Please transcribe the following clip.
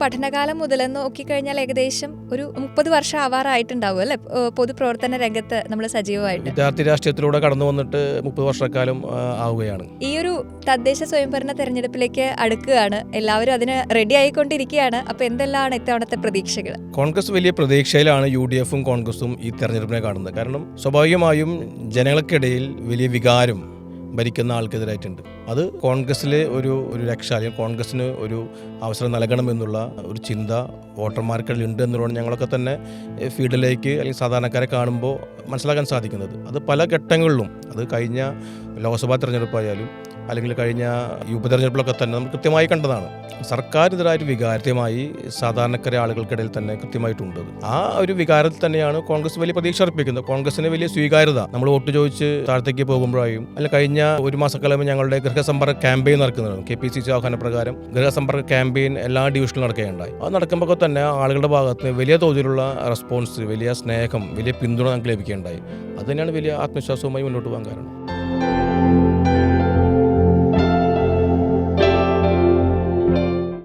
പഠനകാലം മുതൽ നോക്കിക്കഴിഞ്ഞാൽ ഏകദേശം ഒരു 30 വർഷം ആവാറായിട്ടുണ്ടാവും അല്ലെ പൊതുപ്രവർത്തന രംഗത്ത് നമ്മൾ സജീവമായിട്ട്. വിദ്യാർത്ഥി രാഷ്ട്രീയത്തിലൂടെ കടന്നു വന്നിട്ട് 30 വർഷക്കാലം ആവുകയാണ്. ഈ ഒരു തദ്ദേശ സ്വയംഭരണ തെരഞ്ഞെടുപ്പിലേക്ക് അടുക്കുകയാണ്, എല്ലാവരും അതിന് റെഡി ആയിക്കൊണ്ടിരിക്കുകയാണ്. അപ്പൊ എന്തെല്ലാം ഇത്തവണത്തെ പ്രതീക്ഷകൾ? കോൺഗ്രസ് വലിയ പ്രതീക്ഷയിലാണ് യുഡിഎഫും കോൺഗ്രസും ഈ തെരഞ്ഞെടുപ്പിനെ കാണുന്നത്. കാരണം സ്വാഭാവികമായും ജനങ്ങൾക്കിടയിൽ വലിയ വികാരം ഭരിക്കുന്ന ആൾക്കെതിരായിട്ടുണ്ട്. അത് കോൺഗ്രസ്സിലെ ഒരു രക്ഷ, അല്ലെങ്കിൽ കോൺഗ്രസ്സിന് ഒരു അവസരം നൽകണമെന്നുള്ള ഒരു ചിന്ത വോട്ടർമാർക്കിടയിൽ ഉണ്ട് എന്നുള്ളതാണ് ഞങ്ങളൊക്കെ തന്നെ ഫീൽഡിലേക്ക് അല്ലെങ്കിൽ സാധാരണക്കാരെ കാണുമ്പോൾ മനസ്സിലാക്കാൻ സാധിക്കുന്നത്. അത് പല ഘട്ടങ്ങളിലും, അത് കഴിഞ്ഞ ലോക്സഭാ തെരഞ്ഞെടുപ്പായാലും അല്ലെങ്കിൽ കഴിഞ്ഞ ഉപതെരഞ്ഞെടുപ്പിലൊക്കെ തന്നെ നമ്മൾ കൃത്യമായി കണ്ടതാണ്. സർക്കാരിനെതിരായൊരു വികാരമായി സാധാരണക്കാരെ ആളുകൾക്കിടയിൽ തന്നെ കൃത്യമായിട്ടുണ്ട്. ആ ഒരു വികാരത്തിൽ തന്നെയാണ് കോൺഗ്രസ് വലിയ പ്രതീക്ഷ അർപ്പിക്കുന്നത്. കോൺഗ്രസിന് വലിയ സ്വീകാര്യത നമ്മൾ വോട്ട് ചോദിച്ച് താഴത്തേക്ക് പോകുമ്പോഴായും അല്ലെങ്കിൽ കഴിഞ്ഞ ഒരു മാസക്കാലം ഞങ്ങളുടെ ഗൃഹസമ്പർക്ക ക്യാമ്പയിൻ നടക്കുന്നതാണ്. KPCC ആഹ്വാനപ്രകാരം ഗൃഹസമ്പർക്ക ക്യാമ്പയിൻ എല്ലാ ഡിവിഷനിലും നടക്കുകയുണ്ടായി. അത് നടക്കുമ്പോൾ തന്നെ ആളുകളുടെ ഭാഗത്ത് നിന്ന് വലിയ തോതിലുള്ള റെസ്പോൺസ്, വലിയ സ്നേഹം, വലിയ പിന്തുണ നമുക്ക് ലഭിക്കുകയുണ്ടായി. അത് തന്നെയാണ് വലിയ ആത്മവിശ്വാസവുമായി മുന്നോട്ട് പോകാൻ കാരണം.